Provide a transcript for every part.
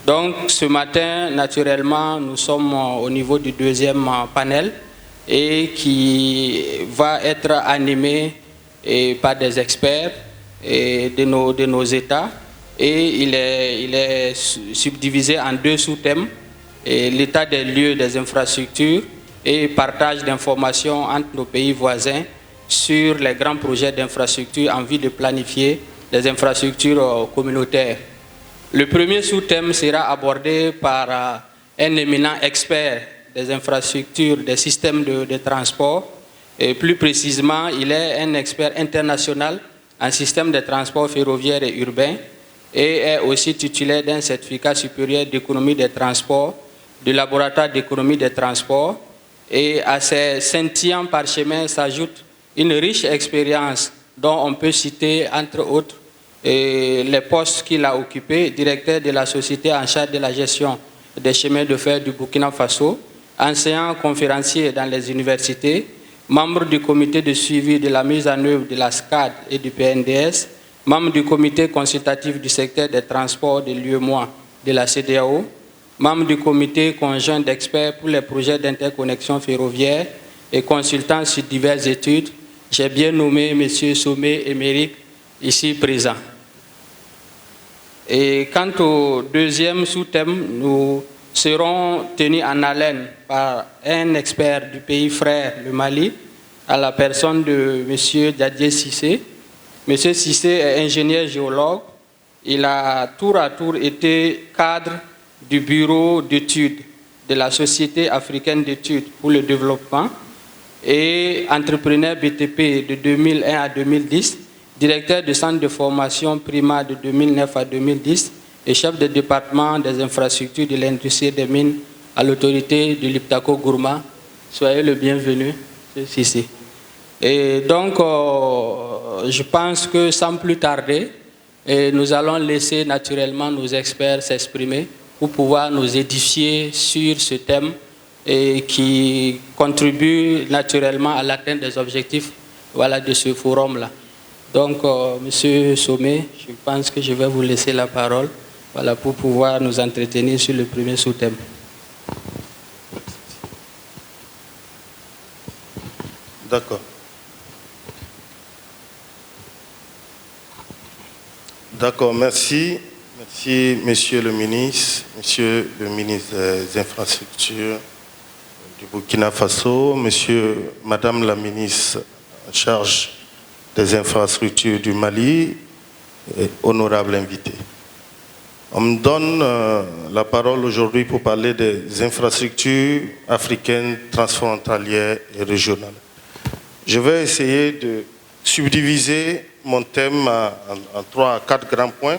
Donc ce matin, naturellement, nous sommes au niveau du deuxième panel et qui va être animé par des experts de nos États. Et il est subdivisé en deux sous-thèmes, l'état des lieux des infrastructures et partage d'informations entre nos pays voisins sur les grands projets d'infrastructures en vue de planifier les infrastructures communautaires. Le premier sous-thème sera abordé par un éminent expert des infrastructures, des systèmes de transport. Et plus précisément, il est un expert international en système de transport ferroviaire et urbain et est aussi titulaire d'un certificat supérieur d'économie des transports du laboratoire d'économie des transports. Et à ces scintillants parchemins s'ajoute une riche expérience dont on peut citer, entre autres, les postes qu'il a occupés, directeur de la société en charge de la gestion des chemins de fer du Burkina Faso, enseignant conférencier dans les universités, membre du comité de suivi de la mise en œuvre de la SCAD et du PNDS, membre du comité consultatif du secteur des transports de l'UEMOA de la CEDEAO, membre du comité conjoint d'experts pour les projets d'interconnexion ferroviaire et consultant sur diverses études. J'ai bien nommé M. Somé Émeric, ici présent. Et quant au deuxième sous-thème, nous serons tenus en haleine par un expert du pays frère, le Mali, à la personne de M. Diadier Cissé. M. Cissé est ingénieur géologue. Il a tour à tour été cadre du bureau d'études de la Société africaine d'études pour le développement et entrepreneur BTP de 2001 à 2010, directeur du centre de formation Prima de 2009 à 2010 et chef de département des infrastructures de l'industrie des mines à l'autorité de l'Iptako Gourma. Soyez le bienvenu, ici. Et donc, je pense que sans plus tarder, nous allons laisser naturellement nos experts s'exprimer pour pouvoir nous édifier sur ce thème et qui contribue naturellement à l'atteinte des objectifs de ce forum-là. Donc, Monsieur Somé, je pense que je vais vous laisser la parole pour pouvoir nous entretenir sur le premier sous-thème. D'accord. D'accord, merci. Merci, Monsieur le ministre des Infrastructures du Burkina Faso, Madame la ministre en charge des infrastructures du Mali, et honorable invité. On me donne la parole aujourd'hui pour parler des infrastructures africaines transfrontalières et régionales. Je vais essayer de subdiviser mon thème en 3 à 4 grands points.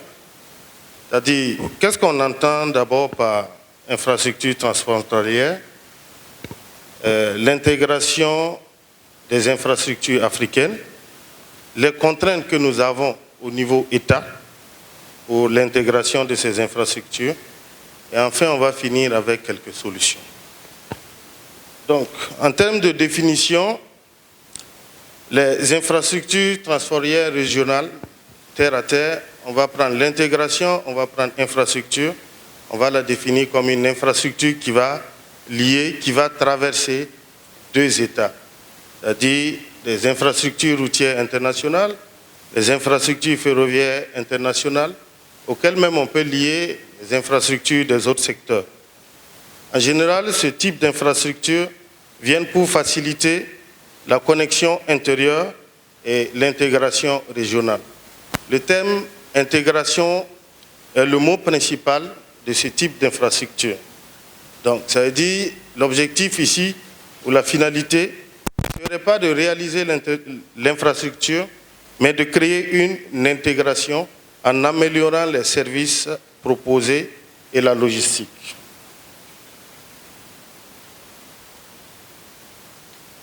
C'est-à-dire, qu'est-ce qu'on entend d'abord par infrastructure transfrontalière? L'intégration des infrastructures africaines, les contraintes que nous avons au niveau État pour l'intégration de ces infrastructures, et enfin on va finir avec quelques solutions. Donc, en termes de définition, les infrastructures transfrontalières régionales, terre à terre, on va prendre l'intégration, on va prendre infrastructure, on va la définir comme une infrastructure qui va lier, qui va traverser 2 États, c'est-à-dire des infrastructures routières internationales, des infrastructures ferroviaires internationales, auxquelles même on peut lier les infrastructures des autres secteurs. En général, ce type d'infrastructures viennent pour faciliter la connexion intérieure et l'intégration régionale. Le thème intégration est le mot principal de ce type d'infrastructure. Donc, ça veut dire, l'objectif ici, ou la finalité, ne serait pas de réaliser l'infrastructure, mais de créer une intégration en améliorant les services proposés et la logistique.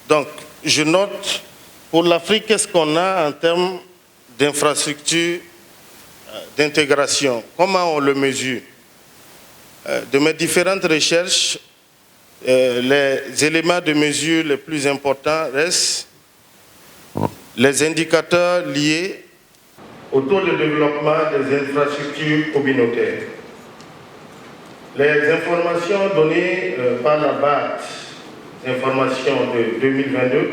Donc, je note, pour l'Afrique, qu'est-ce qu'on a en termes d'infrastructure d'intégration? Comment on le mesure? De mes différentes recherches, les éléments de mesure les plus importants restent les indicateurs liés au taux de développement des infrastructures communautaires. les informations données par la base d'informations de 2022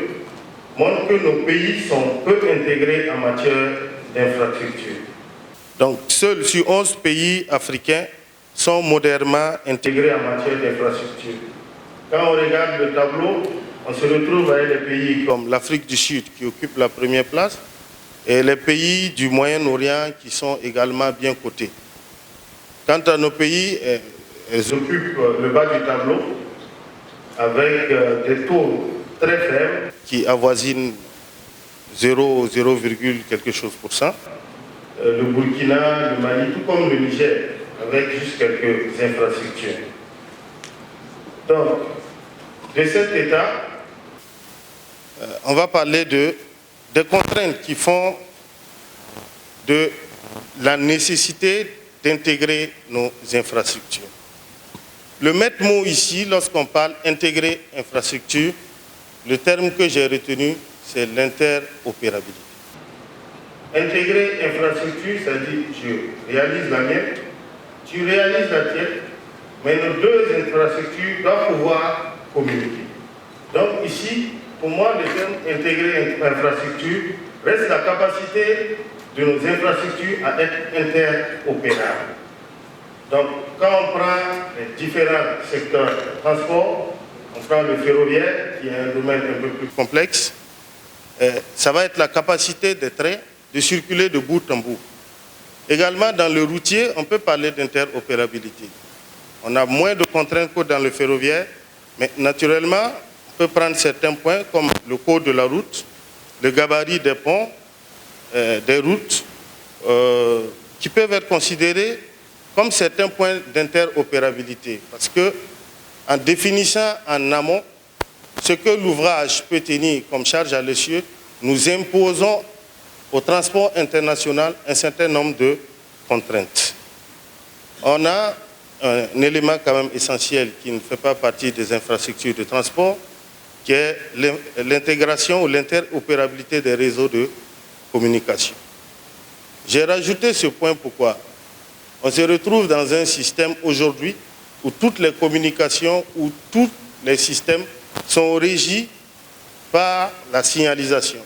montrent que nos pays sont peu intégrés en matière d'infrastructure. Donc, seuls sur 11 pays africains sont modernement intégrés en matière d'infrastructure. Quand on regarde le tableau, on se retrouve avec des pays comme l'Afrique du Sud qui occupe la première place et les pays du Moyen-Orient qui sont également bien cotés. Quant à nos pays, elles occupent le bas du tableau avec des taux très faibles qui avoisinent 0, quelque chose pour cent. Le Burkina, le Mali, tout comme le Niger, avec juste quelques infrastructures. Donc, de cet état, on va parler des contraintes qui font de la nécessité d'intégrer nos infrastructures. Le maître mot ici, lorsqu'on parle intégrer infrastructure, le terme que j'ai retenu, c'est l'interopérabilité. Intégrer infrastructure, ça dit je réalise la mienne, tu réalises la tienne, mais nos deux infrastructures doivent pouvoir communiquer. Donc ici, pour moi, le terme intégrer infrastructure reste la capacité de nos infrastructures à être interopérables. Donc, quand on prend les différents secteurs de transport, on prend le ferroviaire, qui est un domaine un peu plus complexe, ça va être la capacité des trains de circuler de bout en bout. Également, dans le routier, on peut parler d'interopérabilité. On a moins de contraintes que dans le ferroviaire, mais naturellement, on peut prendre certains points comme le code de la route, le gabarit des ponts, des routes, qui peuvent être considérés comme certains points d'interopérabilité. Parce que, en définissant en amont ce que l'ouvrage peut tenir comme charge à l'essieu, nous imposons au transport international un certain nombre de contraintes. On a un élément quand même essentiel qui ne fait pas partie des infrastructures de transport, qui est l'intégration ou l'interopérabilité des réseaux de communication. J'ai rajouté ce point pourquoi on se retrouve dans un système aujourd'hui où toutes les communications, où tous les systèmes sont régis par la signalisation.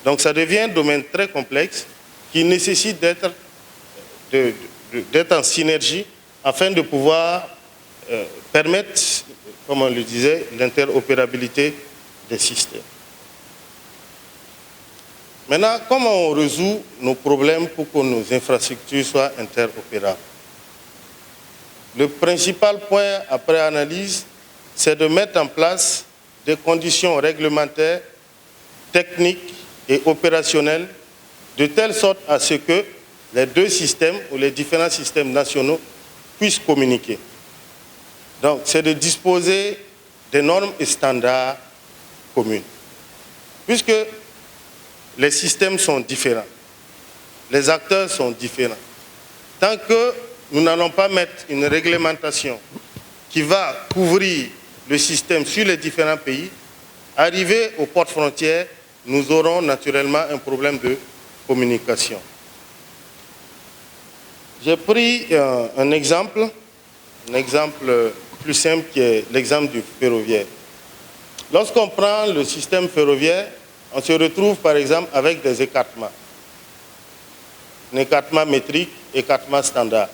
Donc ça devient un domaine très complexe qui nécessite d'être en synergie afin de pouvoir permettre, comme on le disait, l'interopérabilité des systèmes. Maintenant, comment on résout nos problèmes pour que nos infrastructures soient interopérables? Le principal point après analyse, c'est de mettre en place des conditions réglementaires, techniques et opérationnelles de telle sorte à ce que les deux systèmes ou les différents systèmes nationaux puissent communiquer. Donc, c'est de disposer des normes et standards communs. Puisque les systèmes sont différents, les acteurs sont différents. Tant que nous n'allons pas mettre une réglementation qui va couvrir le système sur les différents pays, arrivé aux portes frontières, nous aurons naturellement un problème de communication. J'ai pris un exemple plus simple qui est l'exemple du ferroviaire. Lorsqu'on prend le système ferroviaire, on se retrouve par exemple avec des écartements. Un écartement métrique, écartement standard.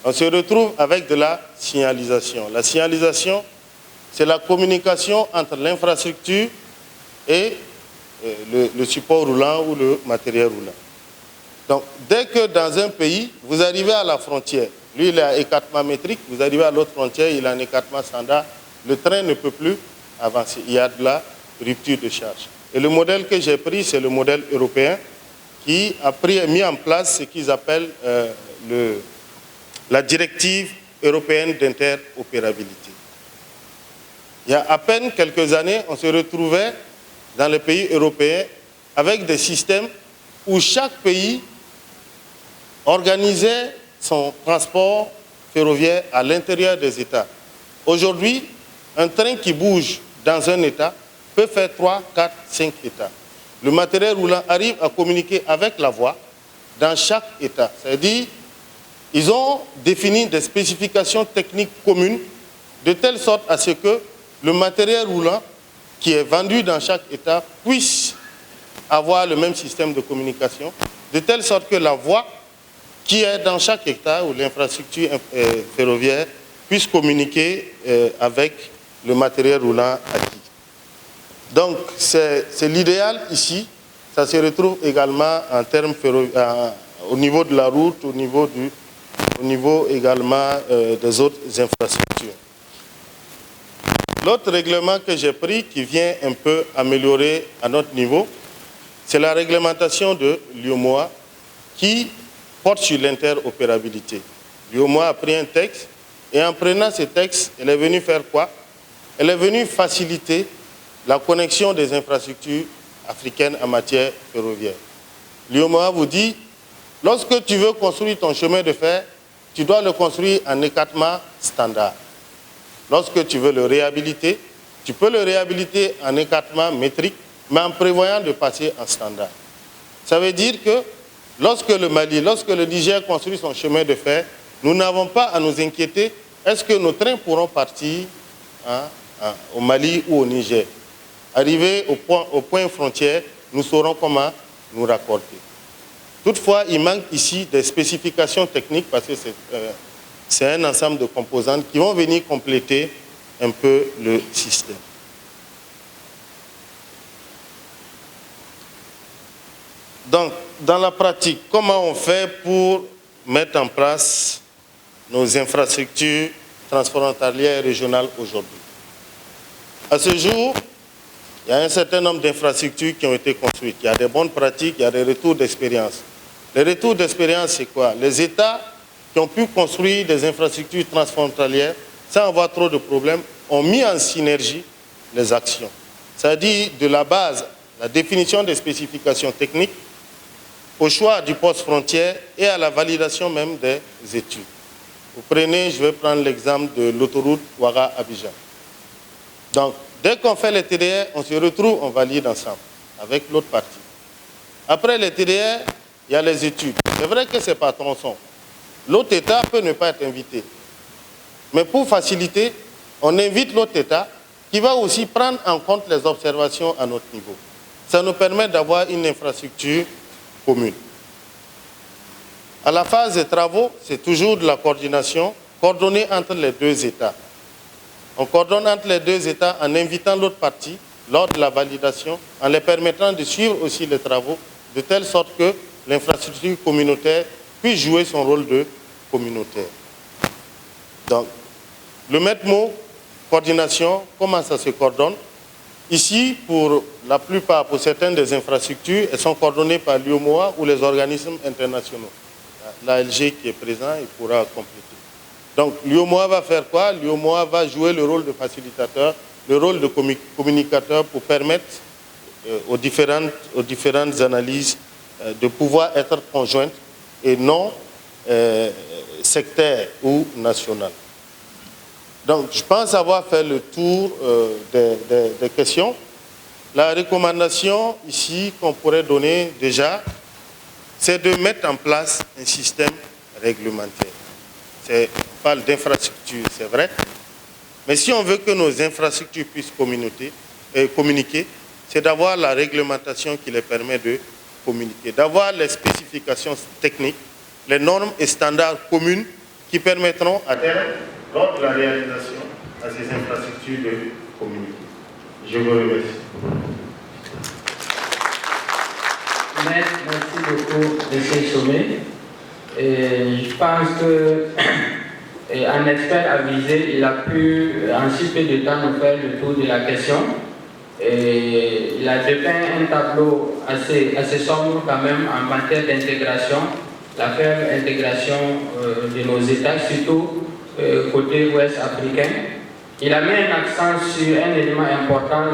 On se retrouve avec de la signalisation. La signalisation, c'est la communication entre l'infrastructure et le support roulant ou le matériel roulant. Donc, dès que dans un pays, vous arrivez à la frontière, lui il est à écartement métrique, vous arrivez à l'autre frontière, il a un écartement standard, le train ne peut plus avancer. Il y a de la rupture de charge. Et le modèle que j'ai pris, c'est le modèle européen qui a mis en place ce qu'ils appellent la directive européenne d'interopérabilité. Il y a à peine quelques années, on se retrouvait dans les pays européens avec des systèmes où chaque pays organisait son transport ferroviaire à l'intérieur des États. Aujourd'hui, un train qui bouge dans un État peut faire 3, 4, 5 États. Le matériel roulant arrive à communiquer avec la voie dans chaque État. C'est-à-dire, ils ont défini des spécifications techniques communes de telle sorte à ce que le matériel roulant qui est vendu dans chaque État puisse avoir le même système de communication, de telle sorte que la voie qui est dans chaque État ou l'infrastructure ferroviaire puisse communiquer avec le matériel roulant acquis. Donc c'est l'idéal ici, ça se retrouve également en termes au niveau de la route, au niveau également des autres infrastructures. L'autre règlement que j'ai pris qui vient un peu améliorer à notre niveau, c'est la réglementation de l'UEMOA qui porte sur l'interopérabilité. L'UEMOA a pris un texte et en prenant ce texte, elle est venue faire quoi? Elle est venue faciliter la connexion des infrastructures africaines en matière ferroviaire. L'UEMOA vous dit, lorsque tu veux construire ton chemin de fer, tu dois le construire en écartement standard. Lorsque tu veux le réhabiliter, tu peux le réhabiliter en écartement métrique, mais en prévoyant de passer en standard. Ça veut dire que lorsque le Mali, lorsque le Niger construit son chemin de fer, nous n'avons pas à nous inquiéter, est-ce que nos trains pourront partir au Mali ou au Niger? Arrivé au point frontière, nous saurons comment nous raccorder. Toutefois, il manque ici des spécifications techniques parce que c'est un ensemble de composantes qui vont venir compléter un peu le système. Donc, dans la pratique, comment on fait pour mettre en place nos infrastructures transfrontalières et régionales aujourd'hui? À ce jour, il y a un certain nombre d'infrastructures qui ont été construites. Il y a des bonnes pratiques, il y a des retours d'expérience. Les retours d'expérience, c'est quoi? Les États qui ont pu construire des infrastructures transfrontalières sans avoir trop de problèmes ont mis en synergie les actions. C'est-à-dire de la base, la définition des spécifications techniques, au choix du poste frontière et à la validation même des études. Vous prenez, je vais prendre l'exemple de l'autoroute Ouaga-Abidjan. Donc, dès qu'on fait les TDR, on se retrouve, on valide ensemble avec l'autre partie. Après les TDR, il y a les études. C'est vrai que ce n'est pas tronçon. L'autre État peut ne pas être invité. Mais pour faciliter, on invite l'autre État qui va aussi prendre en compte les observations à notre niveau. Ça nous permet d'avoir une infrastructure commune. À la phase des travaux, c'est toujours de la coordination, coordonnée entre les deux États. On coordonne entre les deux États en invitant l'autre partie lors de la validation, en les permettant de suivre aussi les travaux, de telle sorte que l'infrastructure communautaire puisse jouer son rôle de communautaire. Donc, le maître mot, coordination, comment ça se coordonne? Ici, pour la plupart, pour certaines des infrastructures, elles sont coordonnées par l'UEMOA ou les organismes internationaux. L'ALG qui est présent, il pourra compléter. Donc, l'UEMOA va faire quoi? L'UEMOA va jouer le rôle de facilitateur, le rôle de communicateur pour permettre aux différentes analyses de pouvoir être conjointes et non sectaires ou nationales. Donc, je pense avoir fait le tour des questions. La recommandation ici qu'on pourrait donner déjà, c'est de mettre en place un système réglementaire. On parle d'infrastructure, c'est vrai, mais si on veut que nos infrastructures puissent communiquer, c'est d'avoir la réglementation qui les permet de communiquer, d'avoir les spécifications techniques, les normes et standards communs qui permettront à terme, lors de la réalisation, à ces infrastructures de communiquer. Je vous remercie. Merci beaucoup, M. Sommet. Je pense qu'un expert avisé, il a pu, en si peu de temps, nous faire le tour de la question. Et il a dépeint un tableau assez sombre quand même en matière d'intégration, la faible intégration de nos États, surtout côté ouest africain. Il a mis un accent sur un élément important,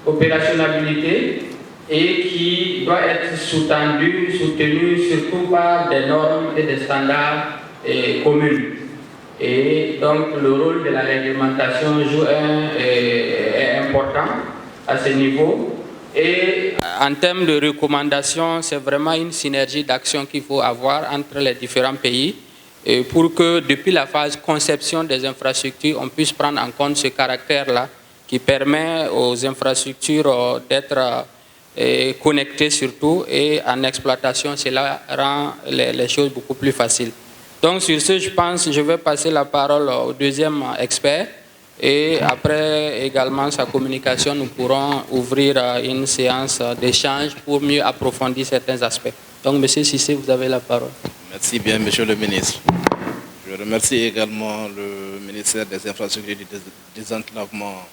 opérationnalité, et qui doit être soutenu surtout par des normes et des standards communs. Et donc le rôle de la réglementation est important à ce niveau. Et en termes de recommandations, c'est vraiment une synergie d'action qu'il faut avoir entre les différents pays pour que depuis la phase conception des infrastructures, on puisse prendre en compte ce caractère-là qui permet aux infrastructures d'être connectées surtout, et en exploitation, cela rend les choses beaucoup plus faciles. Donc sur ce, je pense, je vais passer la parole au deuxième expert. Et après également sa communication, nous pourrons ouvrir une séance d'échange pour mieux approfondir certains aspects. Donc, M. Cissé, vous avez la parole. Merci bien, Monsieur le ministre. Je remercie également le ministère des Infrastructures et du Désenclavement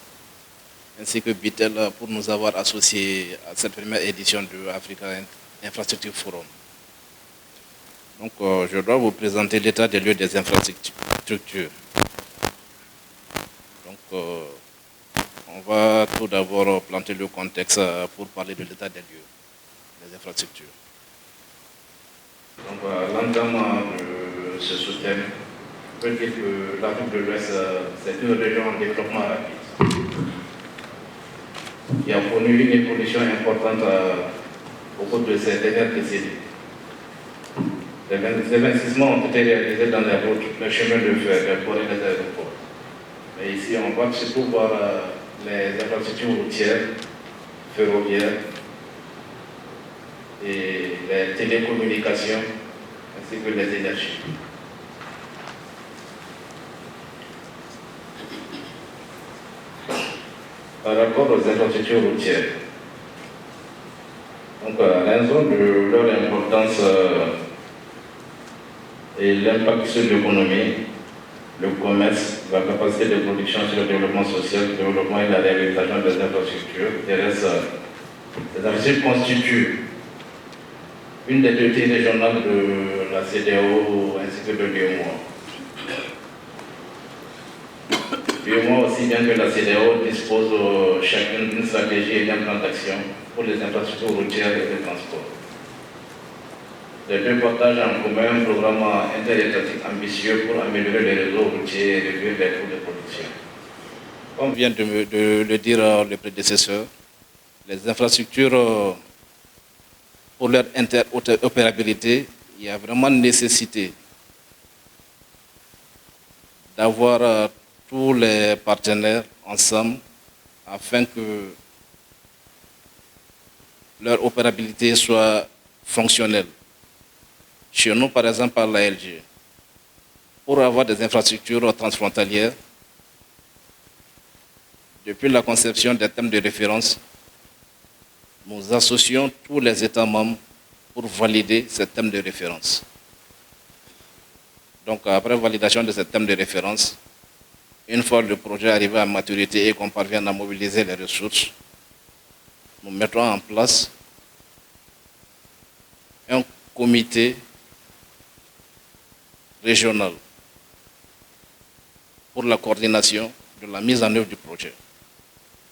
ainsi que Bitel pour nous avoir associés à cette première édition de Africa Infrastructure Forum. Donc, je dois vous présenter l'état des lieux des infrastructures. On va tout d'abord planter le contexte pour parler de l'état des lieux, des infrastructures. Donc, l'entame de ce sous-thème peut dire que l'Afrique de l'Ouest, c'est une région en développement rapide qui a connu une évolution importante au cours de ces dernières décennies. Les investissements ont été réalisés dans les routes, les chemins de fer, les ports et les aéroports. Et ici, on va surtout voir les infrastructures routières, ferroviaires et les télécommunications, ainsi que les énergies. Par rapport aux infrastructures routières, donc, en raison de leur importance et l'impact sur l'économie, le commerce, la capacité de production sur le développement social, le développement et la réalisation des infrastructures. Les infrastructures constituent une des priorités régionales de la CEDEAO ainsi que de l'UEMOA. L'UEMOA aussi bien que la CEDEAO dispose chacune d'une stratégie et d'un plan d'action pour les infrastructures routières et de transport. Les deux partagent en commun un programme interétatique ambitieux pour améliorer les réseaux routiers et réduire les coûts de production. Comme vient de le dire le prédécesseur, les infrastructures, pour leur interopérabilité, il y a vraiment nécessité d'avoir tous les partenaires ensemble afin que leur opérabilité soit fonctionnelle. Chez nous, par exemple, par l'ALG, pour avoir des infrastructures transfrontalières, depuis la conception des thèmes de référence, nous associons tous les États membres pour valider ces thèmes de référence. Donc, après validation de ces thèmes de référence, une fois le projet arrivé à maturité et qu'on parvient à mobiliser les ressources, nous mettons en place un comité régional pour la coordination de la mise en œuvre du projet.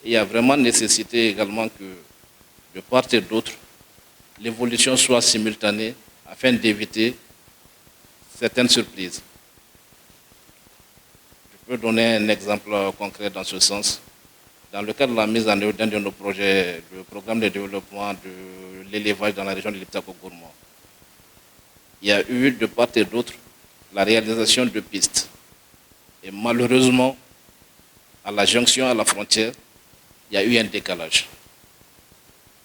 Il y a vraiment nécessité également que, de part et d'autre, l'évolution soit simultanée afin d'éviter certaines surprises. Je peux donner un exemple concret dans ce sens. Dans le cadre de la mise en œuvre d'un de nos projets, le programme de développement de l'élevage dans la région de l'Iptako-Gourmand, il y a eu de part et d'autre la réalisation de pistes. Et malheureusement, à la jonction, à la frontière, il y a eu un décalage.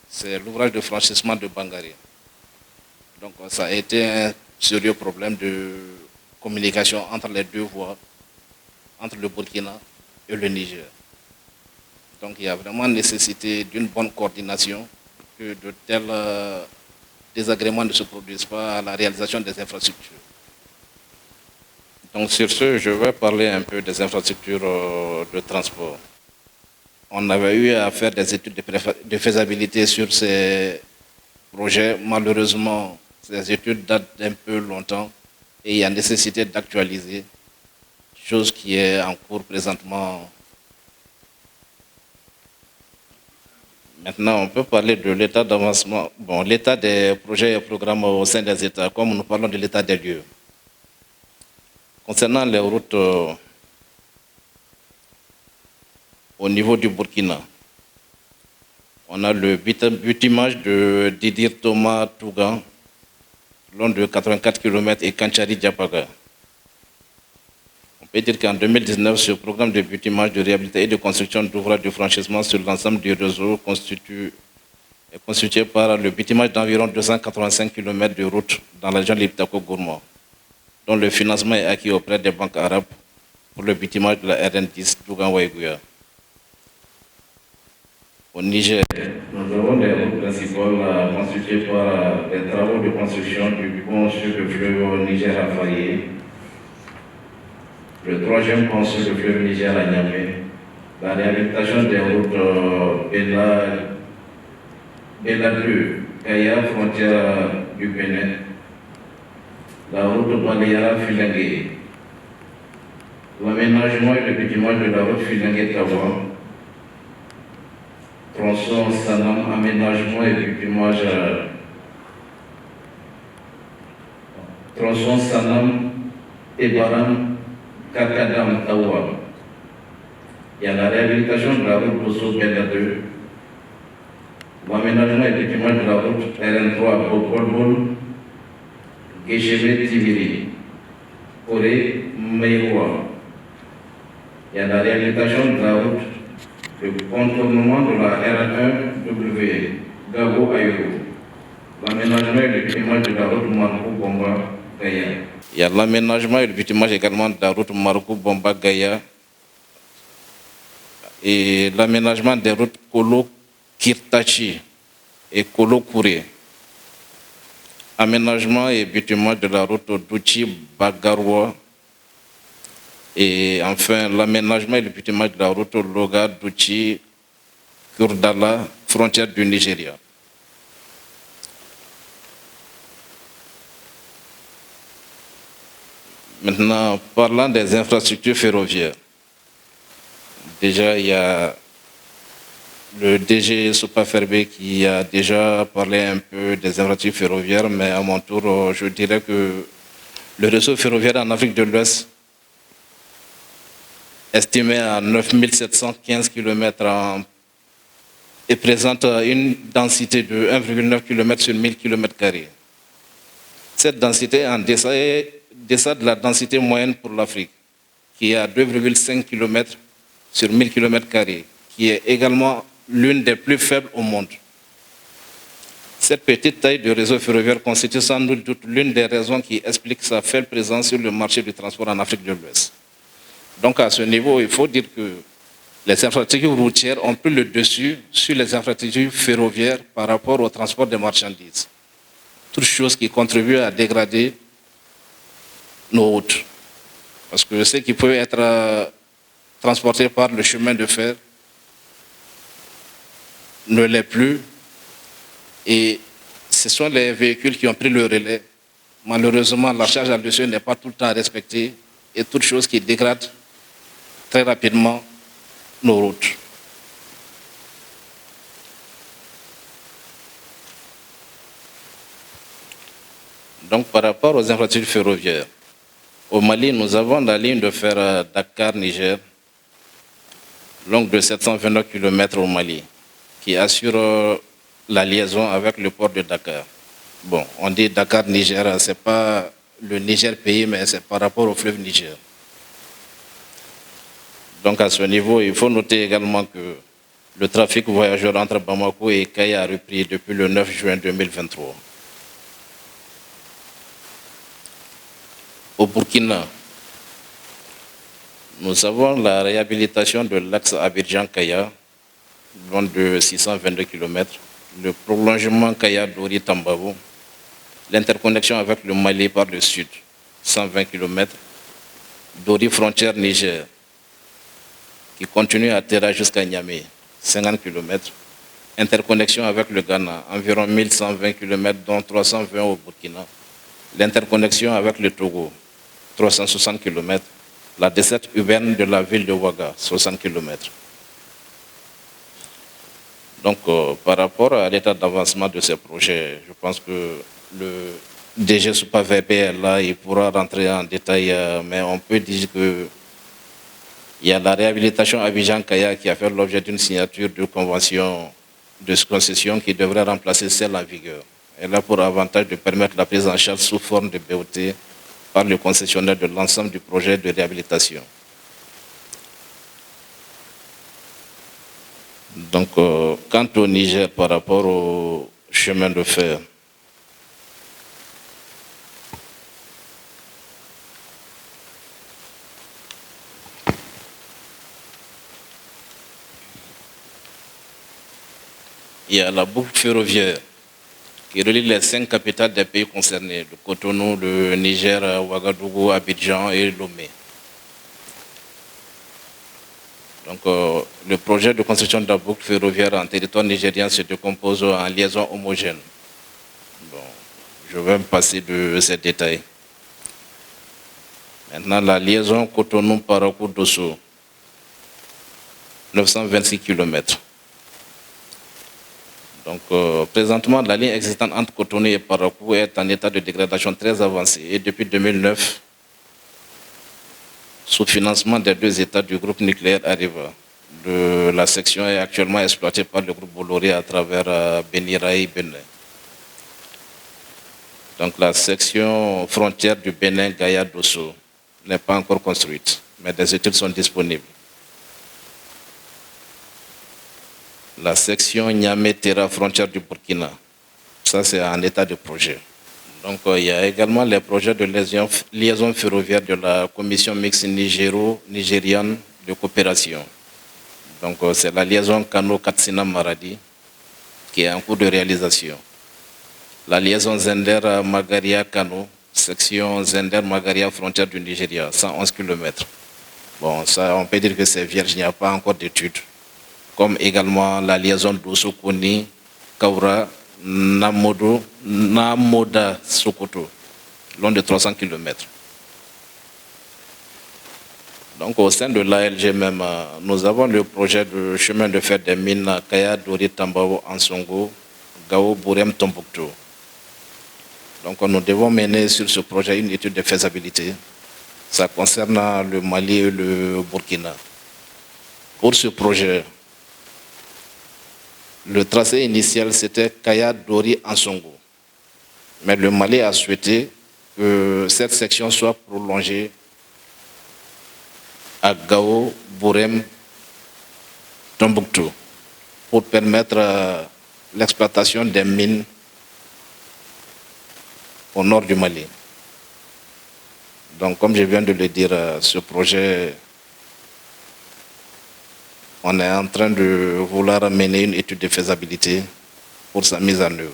C'est l'ouvrage de franchissement de Bangaré. Donc ça a été un sérieux problème de communication entre les deux voies, entre le Burkina et le Niger. Donc il y a vraiment nécessité d'une bonne coordination, que de tels désagréments ne se produisent pas à la réalisation des infrastructures. Donc sur ce, je vais parler un peu des infrastructures de transport. On avait eu à faire des études de faisabilité sur ces projets. Malheureusement, ces études datent d'un peu longtemps et il y a nécessité d'actualiser, chose qui est en cours présentement. Maintenant, on peut parler de l'état d'avancement, l'état des projets et programmes au sein des États, comme nous parlons de l'état des lieux. Concernant les routes au niveau du Burkina, On a le bitumage de Didir Thomas Tougan, long de 84 km, et Kanchari Diapaga. On peut dire qu'en 2019, ce programme de bitumage, de réhabilitation et de construction d'ouvrages de franchissement sur l'ensemble du réseau est constitué par le bitumage d'environ 285 km de route dans la région de l'Iptako-Gourma, dont le financement est acquis auprès des banques arabes pour le bitumage de la RN10 Tougan-Waïgouya. Au Niger, nous avons des routes principales constituées par les travaux de construction du pont sur le fleuve Niger à Faye, le troisième pont sur le fleuve Niger à Niamey, la réhabilitation des routes Bella 2, Kaya, frontière du Bénin, la route Balayara-Filangué, l'aménagement et le bitumage de la route Filangué-Tawa, tronçon Sanam, aménagement et bitumage, tronçon Sanam et Baram, Kakadam, Tawa. Il y a la réhabilitation de la route Bosso-Bella 2, l'aménagement et bitumage de la route RN3 Bokol-Bol, Géchébé-Tiviri, Corée, Meïroua. Il y a la réhabilitation de la route de contournement de la R1W, Gabo Ayoro. L'aménagement et le bitumage de la route Marco-Bomba-Gaïa. Il y a l'aménagement et le bitumage également de la route Marco-Bomba-Gaïa et l'aménagement des routes Kolo-Kirtachi et Kolo-Kouré. Aménagement et bitumage de la route Douchi-Bagaroua. Et enfin, l'aménagement et le bitumage de la route Loga-Douchi-Kurdala, frontière du Nigeria. Maintenant, parlant des infrastructures ferroviaires. Déjà, il y a le DG Sopaferbe qui a déjà parlé un peu des infrastructures ferroviaires, mais à mon tour, je dirais que le réseau ferroviaire en Afrique de l'Ouest, estimé à 9715 km et présente une densité de 1,9 km sur 1000 km². Cette densité est en deçà de la densité moyenne pour l'Afrique, qui est à 2,5 km sur 1000 km², qui est également l'une des plus faibles au monde. Cette petite taille de réseau ferroviaire constitue sans doute l'une des raisons qui explique sa faible présence sur le marché du transport en Afrique de l'Ouest. Donc à ce niveau, il faut dire que les infrastructures routières ont pris le dessus sur les infrastructures ferroviaires par rapport au transport des marchandises. Toutes choses qui contribuent à dégrader nos routes. Parce que ce qui peut être transporté par le chemin de fer ne l'est plus. Et ce sont les véhicules qui ont pris le relais. Malheureusement, la charge à dessus n'est pas tout le temps respectée et toutes choses qui dégradent très rapidement nos routes. Donc, par rapport aux infrastructures ferroviaires, au Mali, nous avons la ligne de fer Dakar-Niger, longue de 729 km au Mali, qui assure la liaison avec le port de Dakar. Bon, on dit Dakar-Niger, ce n'est pas le Niger pays, mais c'est par rapport au fleuve Niger. Donc à ce niveau, il faut noter également que le trafic voyageur entre Bamako et Kaya a repris depuis le 9 juin 2023. Au Burkina, nous avons la réhabilitation de l'axe Abidjan-Kaya, long de 622 km, le prolongement Kaya-Dori-Tambavo, l'interconnexion avec le Mali par le sud, 120 km, Dori frontière Niger, qui continue à Terra jusqu'à Niamey, 50 km, interconnexion avec le Ghana, environ 1120 km, dont 320 au Burkina, l'interconnexion avec le Togo, 360 km, la desserte urbaine de la ville de Ouaga, 60 km. Donc, par rapport à l'état d'avancement de ces projets, je pense que le DG Sopaferbe est là, il pourra rentrer en détail, mais on peut dire que il y a la réhabilitation Abidjan-Kaya qui a fait l'objet d'une signature de convention de concession qui devrait remplacer celle en vigueur. Elle a pour avantage de permettre la prise en charge sous forme de BOT par le concessionnaire de l'ensemble du projet de réhabilitation. Donc, quant au Niger par rapport au chemin de fer, il y a la boucle ferroviaire qui relie les 5 capitales des pays concernés, le Cotonou, le Niger, Ouagadougou, Abidjan et Lomé. Donc, le projet de construction de la boucle ferroviaire en territoire nigérien se décompose en liaisons homogènes. Bon, je vais me passer de ces détails. Maintenant, la liaison Cotonou-Parakou-Dosso, 926 km. Donc, présentement, la ligne existante entre Cotonou et Parakou est en état de dégradation très avancé. Et depuis 2009, sous financement des 2 États du groupe nucléaire Areva, la section est actuellement exploitée par le groupe Bolloré à travers Beniraï et Bénin. Donc, la section frontière du Bénin-Gaïa-Dosso n'est pas encore construite, mais des études sont disponibles. La section Niamey-Terra, frontière du Burkina, ça c'est en état de projet. Donc il y a également les projets de liaison ferroviaire de la commission mixte nigériane de coopération. Donc c'est la liaison Kano-Katsina-Maradi qui est en cours de réalisation. La liaison Zender-Magaria-Kano, section Zender-Magaria, frontière du Nigeria, 111 km. Bon, ça on peut dire que c'est vierge, il n'y a pas encore d'études. Comme également la liaison Dosso-Koni, Kaura, Namoda, Sokoto, long de 300 km. Donc au sein de l'ALG même, nous avons le projet de chemin de fer des mines Kaya, Dori, Tambao, Ansongo, Gao, Bourem, Tombouctou. Donc nous devons mener sur ce projet une étude de faisabilité. Ça concerne le Mali et le Burkina. Pour ce projet, le tracé initial, c'était Kaya, Dori, Ansongo. Mais le Mali a souhaité que cette section soit prolongée à Gao, Bourem, Tombouctou, pour permettre l'exploitation des mines au nord du Mali. Donc, comme je viens de le dire, ce projet, on est en train de vouloir mener une étude de faisabilité pour sa mise en œuvre.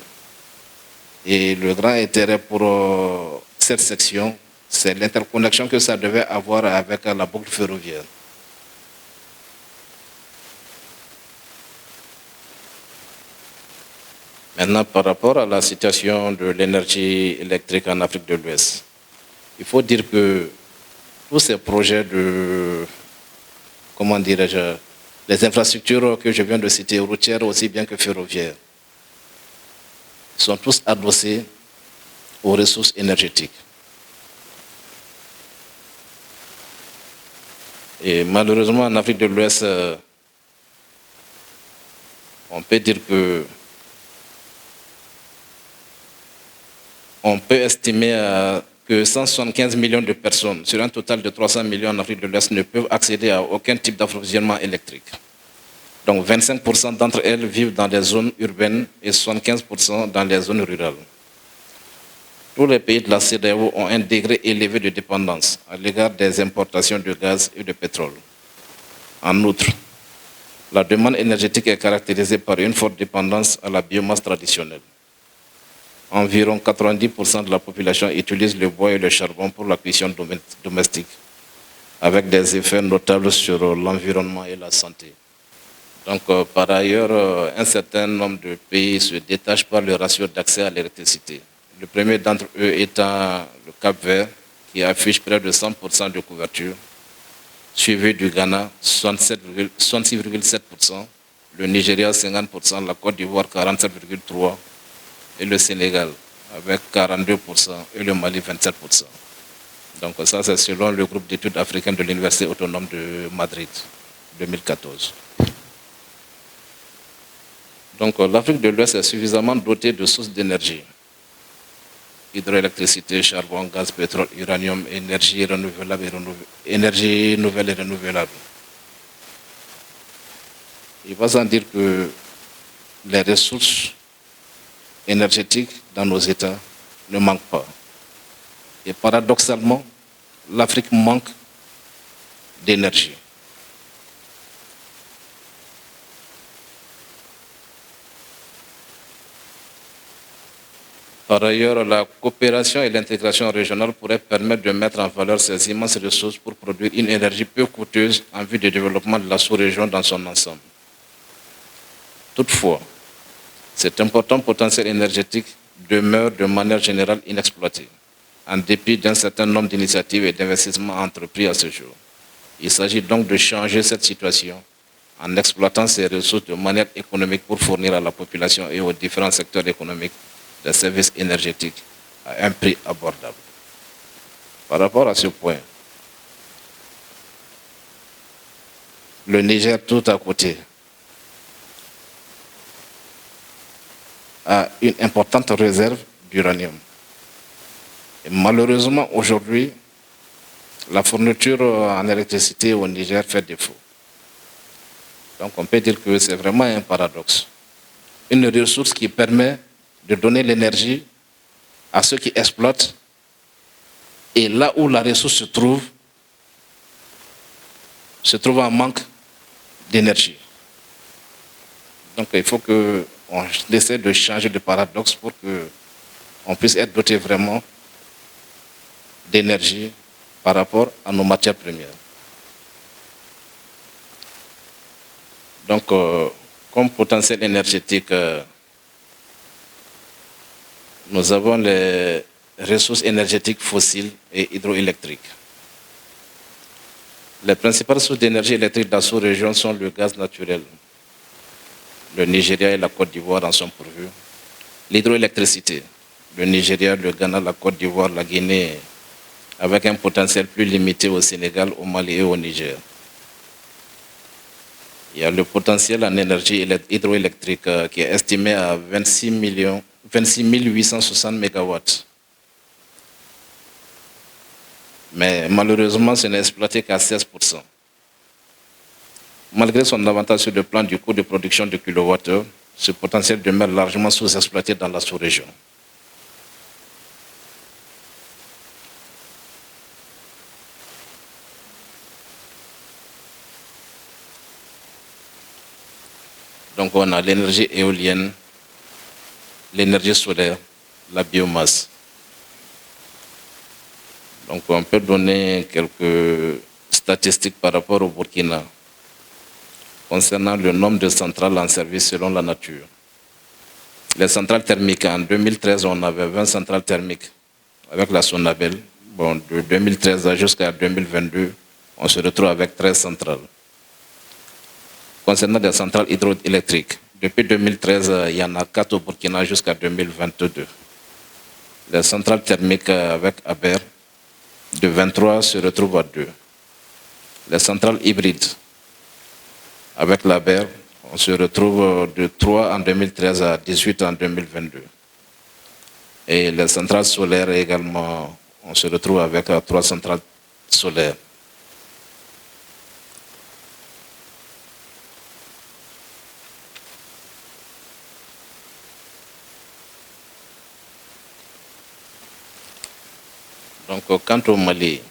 Et le grand intérêt pour cette section, c'est l'interconnexion que ça devait avoir avec la boucle ferroviaire. Maintenant, par rapport à la situation de l'énergie électrique en Afrique de l'Ouest, il faut dire que tous ces projets de, comment dirais-je, les infrastructures que je viens de citer, routières aussi bien que ferroviaires, sont tous adossés aux ressources énergétiques. Et malheureusement, en Afrique de l'Ouest, on peut dire que on peut estimer que 175 millions de personnes, sur un total de 300 millions en Afrique de l'Ouest, ne peuvent accéder à aucun type d'approvisionnement électrique. Donc 25% d'entre elles vivent dans des zones urbaines et 75% dans les zones rurales. Tous les pays de la CEDEAO ont un degré élevé de dépendance à l'égard des importations de gaz et de pétrole. En outre, la demande énergétique est caractérisée par une forte dépendance à la biomasse traditionnelle. Environ 90% de la population utilise le bois et le charbon pour la cuisson domestique, avec des effets notables sur l'environnement et la santé. Donc, par ailleurs, un certain nombre de pays se détachent par le ratio d'accès à l'électricité. Le premier d'entre eux étant le Cap-Vert, qui affiche près de 100% de couverture, suivi du Ghana, 66,7%, le Nigeria, 50%, la Côte d'Ivoire, 47,3%, et le Sénégal, avec 42%, et le Mali, 27%. Donc ça, c'est selon le groupe d'études africaines de l'Université autonome de Madrid, 2014. Donc l'Afrique de l'Ouest est suffisamment dotée de sources d'énergie. Hydroélectricité, charbon, gaz, pétrole, uranium, énergie renouvelable énergie nouvelle et renouvelable. Il va sans dire que les ressources énergétiques dans nos États ne manquent pas. Et paradoxalement, l'Afrique manque d'énergie. Par ailleurs, la coopération et l'intégration régionale pourraient permettre de mettre en valeur ces immenses ressources pour produire une énergie peu coûteuse en vue du développement de la sous-région dans son ensemble. Toutefois, cet important potentiel énergétique demeure de manière générale inexploité, en dépit d'un certain nombre d'initiatives et d'investissements entrepris à ce jour. Il s'agit donc de changer cette situation en exploitant ces ressources de manière économique pour fournir à la population et aux différents secteurs économiques des services énergétiques à un prix abordable. Par rapport à ce point, le Niger, tout à côté, a une importante réserve d'uranium. Et malheureusement, aujourd'hui, la fourniture en électricité au Niger fait défaut. Donc on peut dire que c'est vraiment un paradoxe. Une ressource qui permet de donner l'énergie à ceux qui exploitent, et là où la ressource se trouve en manque d'énergie. Donc il faut qu'on essaie de changer de paradoxe pour qu'on puisse être doté vraiment d'énergie par rapport à nos matières premières. Donc, comme potentiel énergétique, nous avons les ressources énergétiques fossiles et hydroélectriques. Les principales sources d'énergie électrique dans cette région sont le gaz naturel. Le Nigeria et la Côte d'Ivoire en sont pourvus. L'hydroélectricité, le Nigeria, le Ghana, la Côte d'Ivoire, la Guinée, avec un potentiel plus limité au Sénégal, au Mali et au Niger. Il y a le potentiel en énergie hydroélectrique qui est estimé à 26 860 MW. Mais malheureusement, ce n'est exploité qu'à 16%. Malgré son avantage sur le plan du coût de production de kilowattheure, ce potentiel demeure largement sous-exploité dans la sous-région. Donc on a l'énergie éolienne, l'énergie solaire, la biomasse. Donc on peut donner quelques statistiques par rapport au Burkina concernant le nombre de centrales en service selon la nature. Les centrales thermiques, en 2013, on avait 20 centrales thermiques avec la Sonabel. Bon, de 2013 jusqu'à 2022, on se retrouve avec 13 centrales. Concernant des centrales hydroélectriques, depuis 2013, il y en a 4 au Burkina jusqu'à 2022. Les centrales thermiques avec Aber, de 23 se retrouvent à 2. Les centrales hybrides avec l'ABER, on se retrouve de 3 en 2013 à 18 en 2022. Et les centrales solaires également, on se retrouve avec 3 centrales solaires. Donc, quant au Mali,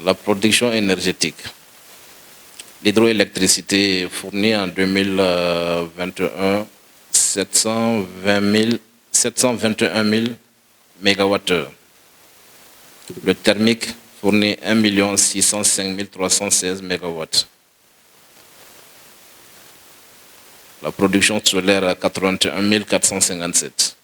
la production énergétique, l'hydroélectricité fournit en 2021 721 000 MWh. Le thermique fournit 1 605 316 MW. La production solaire à 81 457.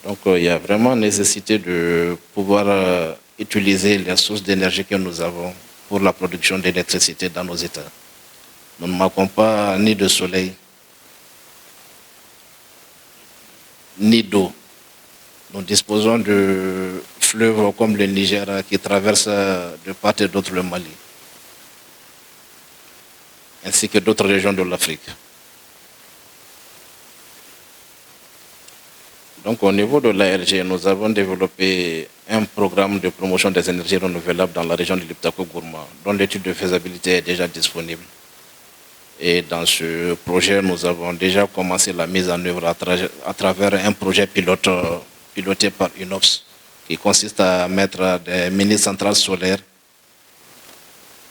Donc il y a vraiment nécessité de pouvoir utiliser les sources d'énergie que nous avons pour la production d'électricité dans nos États. Nous ne manquons pas ni de soleil, ni d'eau Nous disposons de fleuves comme le Niger qui traversent de part et d'autre le Mali, ainsi que d'autres régions de l'Afrique. Donc au niveau de l'ARG, nous avons développé un programme de promotion des énergies renouvelables dans la région de Liptako-Gourma, dont l'étude de faisabilité est déjà disponible. Et dans ce projet, nous avons déjà commencé la mise en œuvre à travers un projet piloté par UNOPS, qui consiste à mettre des mini-centrales solaires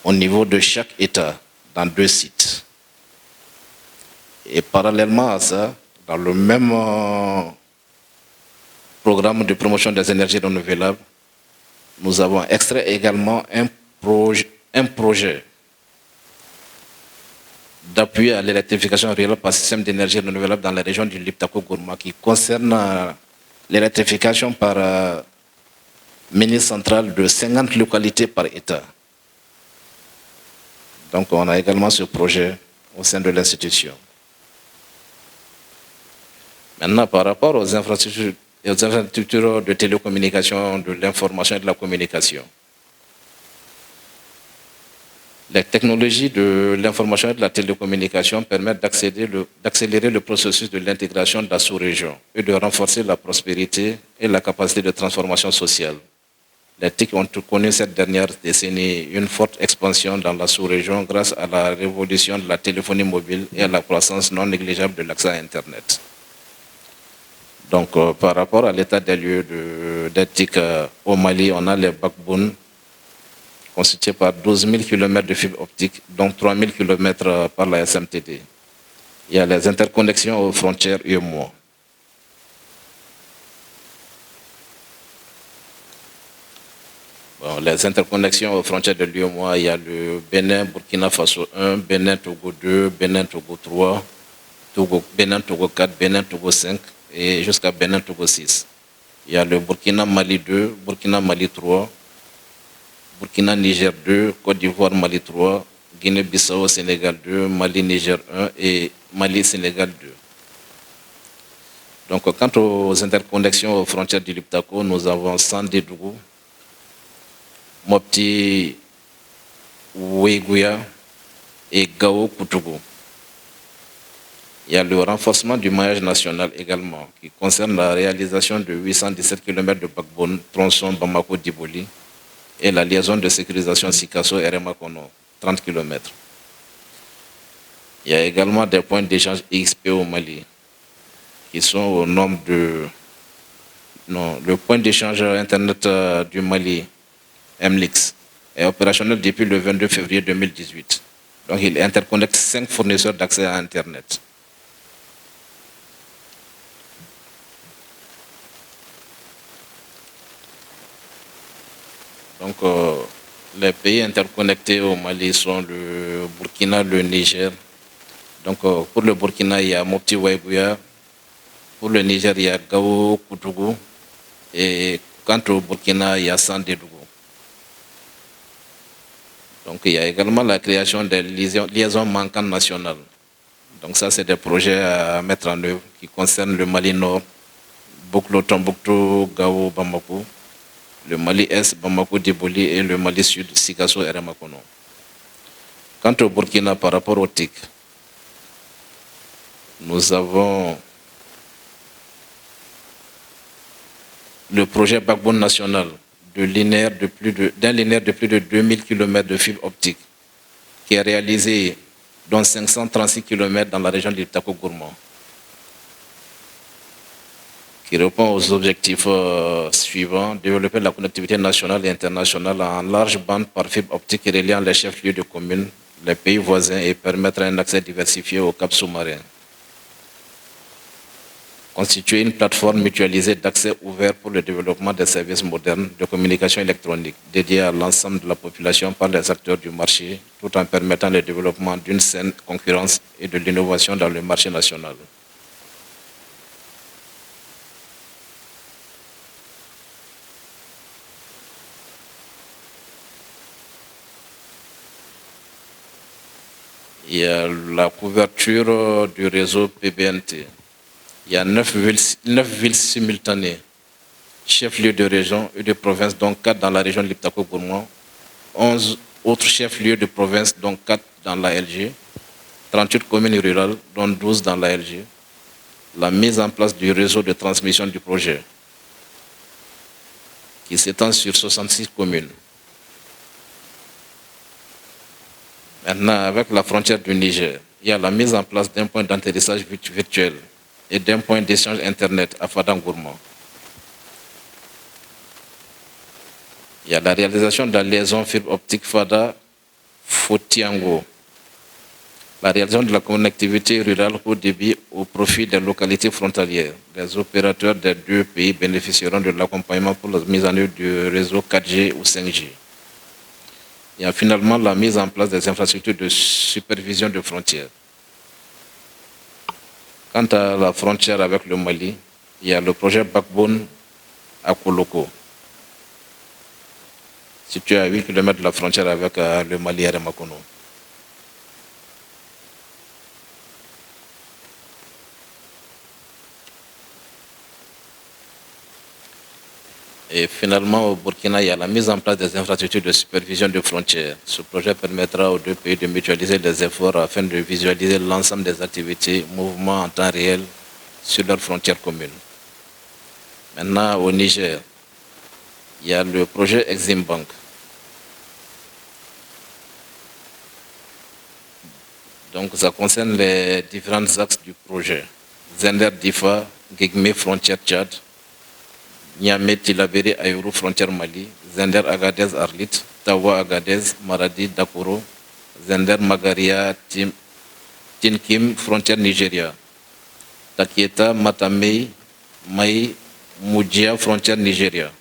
au niveau de chaque État, dans 2 sites. Et parallèlement à ça, dans le même programme de promotion des énergies renouvelables, nous avons extrait également un projet d'appui à l'électrification rurale par système d'énergie renouvelable dans la région du Liptako-Gourma qui concerne l'électrification par mini-centrale de 50 localités par État. Donc on a également ce projet au sein de l'institution. Maintenant, par rapport aux infrastructures de télécommunication, de l'information et de la communication, les technologies de l'information et de la télécommunication permettent d'accélérer le processus de l'intégration de la sous-région et de renforcer la prospérité et la capacité de transformation sociale. Les TIC ont connu cette dernière décennie une forte expansion dans la sous-région grâce à la révolution de la téléphonie mobile et à la croissance non négligeable de l'accès à Internet. Donc, par rapport à l'état des lieux des TIC au Mali, on a les backbones constitués par 12 000 km de fibres optiques, dont 3 000 km par la SMTD. Il y a les interconnexions aux frontières UEMOA. Bon, les interconnexions aux frontières de l'UEMOA, il y a le Bénin, Burkina Faso 1, Bénin, Togo 2, Bénin, Togo 3, Bénin, Togo 4, Bénin, Togo 5 et jusqu'à Bénin, Togo 6. Il y a le Burkina, Mali 2, Burkina, Mali 3, Burkina, Niger 2, Côte d'Ivoire, Mali 3, Guinée-Bissau, Sénégal 2, Mali, Niger 1 et Mali, Sénégal 2. Donc, quant aux interconnexions aux frontières du Liptako, nous avons Sandé-Dougou, Mopti, Ouéguya et Gao Koutougou. Il y a le renforcement du maillage national également, qui concerne la réalisation de 817 km de backbone tronçon Bamako-Diboli et la liaison de sécurisation Sikasso-Erema-Kono, 30 km. Il y a également des points d'échange XP au Mali, qui sont au nombre de... Non, le point d'échange Internet du Mali, MLIX, est opérationnel depuis le 22 février 2018. Donc il interconnecte 5 fournisseurs d'accès à Internet. Donc les pays interconnectés au Mali sont le Burkina, le Niger. Donc pour le Burkina, il y a Mopti Ouéguya. Pour le Niger, il y a Gao Koutougou. Et quant au Burkina, il y a Sandé-Dougou. Donc il y a également la création des liaisons manquantes nationales. Donc ça, c'est des projets à mettre en œuvre qui concernent le Mali Nord, Boklo, Tombouctou, Gao, Bamako, le Mali Est, Bamako, Diboli et le Mali Sud, Sikasso, Erema-Kono. Quant au Burkina, par rapport au TIC, nous avons le projet Backbone national d'un linéaire de plus de 2000 km de fibre optique qui est réalisé dans 536 km dans la région de Liptako-Gourma, qui répond aux objectifs suivants: développer la connectivité nationale et internationale en large bande par fibre optique reliant les chefs-lieux de communes, les pays voisins et permettre un accès diversifié aux caps sous-marins. Constituer une plateforme mutualisée d'accès ouvert pour le développement des services modernes de communication électronique dédiés à l'ensemble de la population par les acteurs du marché, tout en permettant le développement d'une saine concurrence et de l'innovation dans le marché national. Il y a la couverture du réseau PBNT. Il y a 9 villes simultanées chefs-lieux de région et de province, dont 4 dans la région de Liptako-Gourmand, 11 autres chefs-lieux de province, dont 4 dans la LG, 38 communes rurales, dont 12 dans la LG, la mise en place du réseau de transmission du projet, qui s'étend sur 66 communes. Maintenant, avec la frontière du Niger, il y a la mise en place d'un point d'atterrissage virtuel et d'un point d'échange Internet à Fadang-Gourmand. Il y a la réalisation de la liaison fibre optique Fada-Fotiango, la réalisation de la connectivité rurale haut débit au profit des localités frontalières. Les opérateurs des deux pays bénéficieront de l'accompagnement pour la mise en œuvre du réseau 4G ou 5G. Il y a finalement la mise en place des infrastructures de supervision de frontières. Quant à la frontière avec le Mali, il y a le projet Backbone à Koloko, situé à 8 km de la frontière avec le Mali et Remakono. Et finalement, au Burkina, il y a la mise en place des infrastructures de supervision de frontières. Ce projet permettra aux deux pays de mutualiser les efforts afin de visualiser l'ensemble des activités, mouvements en temps réel sur leurs frontières communes. Maintenant, au Niger, il y a le projet Exim Bank. Donc, ça concerne les différents axes du projet. Zender-Difa, Guigmé, frontière Tchad, Niamey, Tilaberi, Ayourou, frontière Mali, Zender, Agadez, Arlit, Tawa, Agadez, Maradi, Dakoro, Zender, Magaria, Tinkim, frontière Nigeria, Takieta, Matamei, Maï, Moudjia, frontière Nigeria.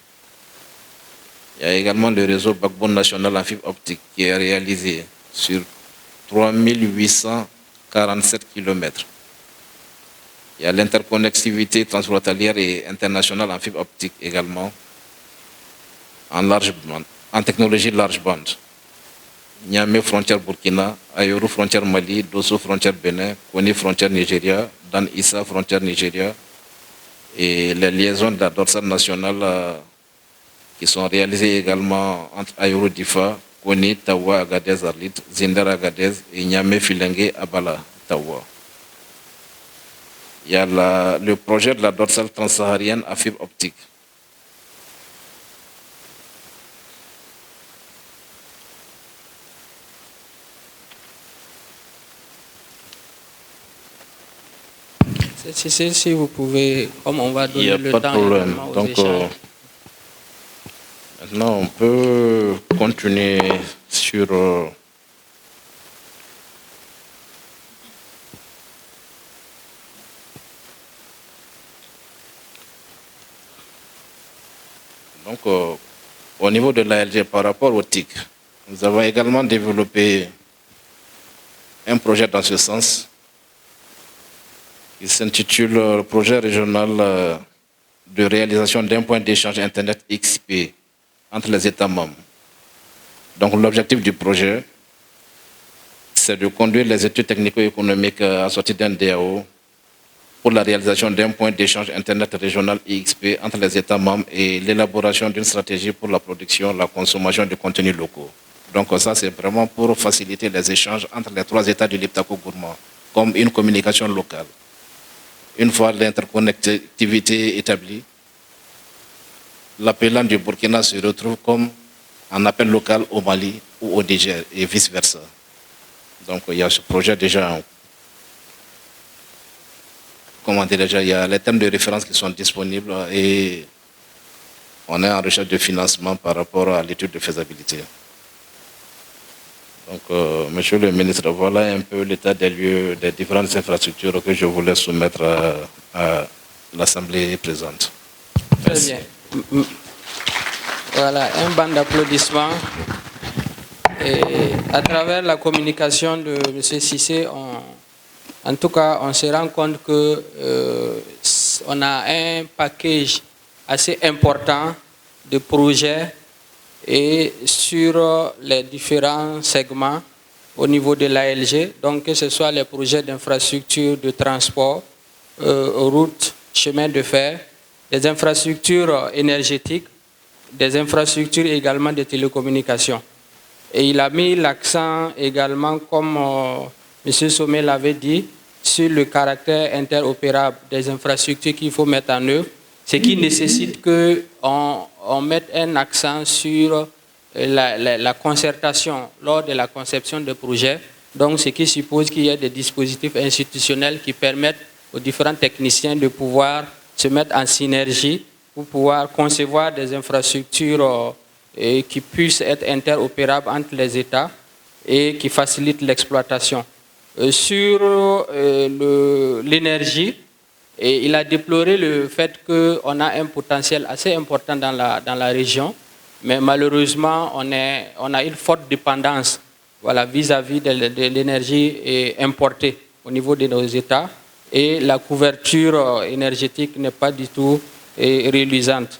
Il y a également le réseau Backbone national en fibre optique qui est réalisé sur 3847 km. Il y a l'interconnectivité transfrontalière et internationale en fibre optique également, en technologie large bande. Niamey, frontière Burkina, Ayourou, frontière Mali, Dosso, frontière Bénin, Koni, frontière Nigeria, Dan Issa, frontière Nigeria, et les liaisons de la dorsale nationale qui sont réalisées également entre Ayourou, Difa, Koni, Tawa, Agadez, Arlit, Zinder, Agadez et Niamey, Filengue, Abala, Tawa. Il y a le projet de la dorsale transsaharienne à fibre optique. Si vous pouvez, comme on va donner le temps. Il n'y a pas de problème. Donc, maintenant, on peut continuer sur... Donc, au niveau de l'ALG, par rapport au TIC, nous avons également développé un projet dans ce sens qui s'intitule Projet régional de réalisation d'un point d'échange Internet XP entre les États membres. Donc, l'objectif du projet, c'est de conduire les études technico-économiques assorties d'un DAO pour la réalisation d'un point d'échange Internet régional XP entre les États membres et l'élaboration d'une stratégie pour la production et la consommation de contenus locaux. Donc ça, c'est vraiment pour faciliter les échanges entre les 3 États du Liptako-Gourmand, comme une communication locale. Une fois l'interconnectivité établie, l'appelant du Burkina se retrouve comme un appel local au Mali ou au Niger et vice-versa. Donc il y a ce projet déjà en cours. Comment dire déjà, il y a les thèmes de référence qui sont disponibles et on est en recherche de financement par rapport à l'étude de faisabilité. Donc, monsieur le ministre, voilà un peu l'état des lieux des différentes infrastructures que je voulais soumettre à l'Assemblée présente. Merci. Très bien. Voilà, un banc d'applaudissements. Et à travers la communication de M. Cissé, en tout cas, on se rend compte qu'on a un package assez important de projets et sur les différents segments au niveau de l'ALG, donc que ce soit les projets d'infrastructure de transport, routes, chemins de fer, des infrastructures énergétiques, des infrastructures également de télécommunications. Et il a mis l'accent également, comme M. Sommet l'avait dit, sur le caractère interopérable des infrastructures qu'il faut mettre en œuvre, ce qui nécessite qu'on mette un accent sur la concertation lors de la conception de projets, donc ce qui suppose qu'il y ait des dispositifs institutionnels qui permettent aux différents techniciens de pouvoir se mettre en synergie pour pouvoir concevoir des infrastructures qui puissent être interopérables entre les États et qui facilitent l'exploitation. Sur l'énergie, il a déploré le fait qu'on a un potentiel assez important dans la région, mais malheureusement, on a une forte dépendance vis-à-vis de l'énergie importée au niveau de nos États, et la couverture énergétique n'est pas du tout reluisante.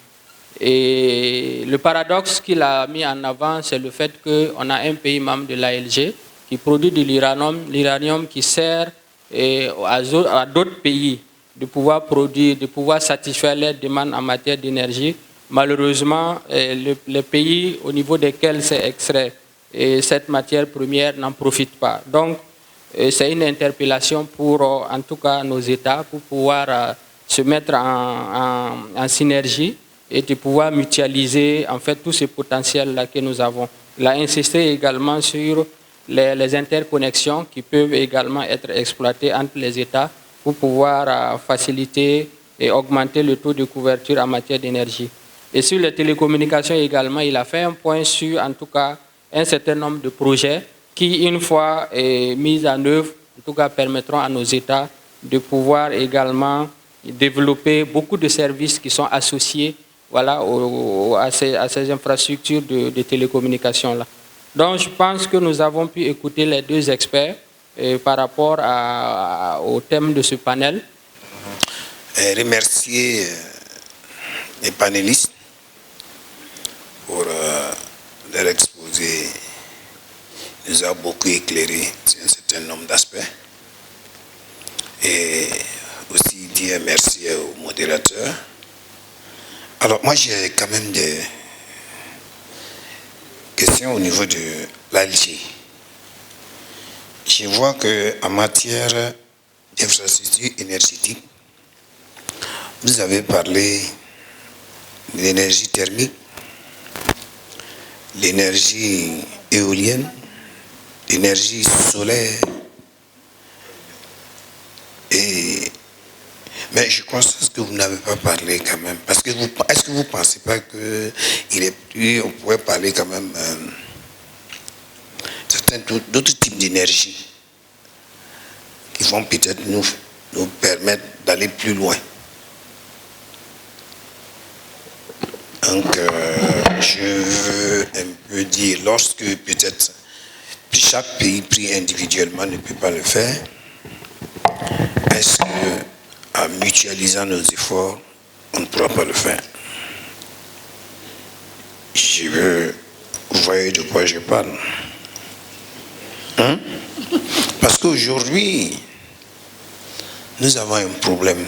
Et le paradoxe qu'il a mis en avant, c'est le fait qu'on a un pays membre de l'ALG qui produit de l'uranium qui sert à d'autres pays de pouvoir produire, de pouvoir satisfaire leurs demandes en matière d'énergie. Malheureusement, les pays au niveau desquels c'est extrait cette matière première n'en profitent pas. Donc, c'est une interpellation pour, en tout cas, nos États, pour pouvoir se mettre en synergie et de pouvoir mutualiser en fait tous ces potentiels-là que nous avons. Il a insisté également sur les interconnexions qui peuvent également être exploitées entre les États pour pouvoir faciliter et augmenter le taux de couverture en matière d'énergie. Et sur les télécommunications également, il a fait un point sur, en tout cas, un certain nombre de projets qui, une fois mis en œuvre, en tout cas, permettront à nos États de pouvoir également développer beaucoup de services qui sont associés à ces infrastructures de télécommunications-là. Donc, je pense que nous avons pu écouter les deux experts par rapport au thème de ce panel. Remercier les panélistes pour leur exposé. Nous a beaucoup éclairé sur un certain nombre d'aspects. Et aussi dire merci aux modérateurs. Alors moi j'ai quand même des questions au niveau de l'Alger. Je vois qu'en matière d'infrastructures énergétiques, vous avez parlé de l'énergie thermique, l'énergie éolienne, l'énergie solaire, mais je constate que vous n'avez pas parlé quand même. Parce que est-ce que vous ne pensez pas qu'on pourrait parler quand même d'autres types d'énergie qui vont peut-être nous permettre d'aller plus loin. Donc, je veux un peu dire, lorsque peut-être chaque pays pris individuellement ne peut pas le faire, est-ce qu'en mutualisant nos efforts, on ne pourra pas le faire? Vous voyez de quoi je parle? Parce qu'aujourd'hui, nous avons un problème.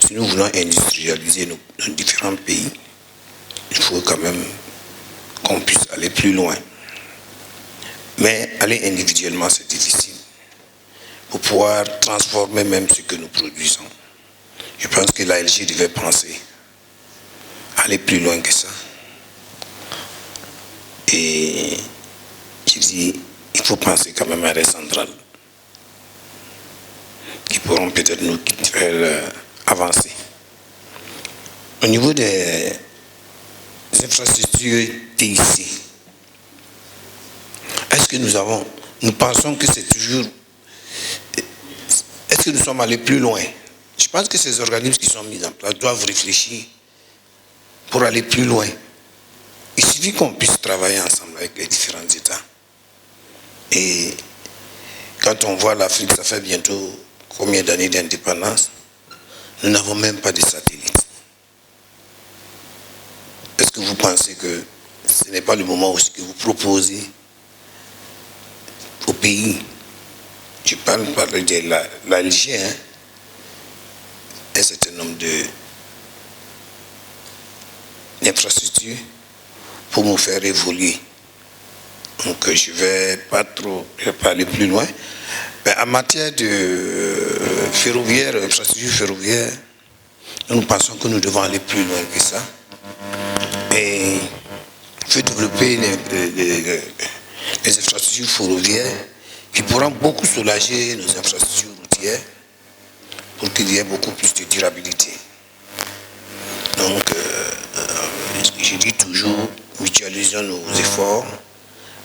Si nous voulons industrialiser nos différents pays, il faut quand même qu'on puisse aller plus loin. Mais aller individuellement, c'est difficile. Pour pouvoir transformer même ce que nous produisons. Je pense que l'ALG devait penser à aller plus loin que ça. Et je dis, il faut penser quand même à des centrales qui pourront peut-être nous faire avancer. Au niveau des infrastructures TIC, est-ce que nous pensons que c'est toujours... Est-ce que nous sommes allés plus loin? Je pense que ces organismes qui sont mis en place doivent réfléchir pour aller plus loin. Il suffit qu'on puisse travailler ensemble avec les différents États. Et quand on voit l'Afrique, ça fait bientôt combien d'années d'indépendance, nous n'avons même pas de satellites. Est-ce que vous pensez que ce n'est pas le moment aussi que vous proposez au pays, je parle de l'Alger, un certain nombre d'infrastructures pour nous faire évoluer. Donc je ne vais pas aller plus loin. Mais en matière de ferroviaire, infrastructure ferroviaire, nous pensons que nous devons aller plus loin que ça. Et il faut développer les infrastructures ferroviaires qui pourront beaucoup soulager nos infrastructures routières pour qu'il y ait beaucoup plus de durabilité. Donc, je dis toujours, mutualisons nos efforts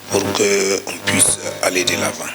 pour qu'on puisse aller de l'avant.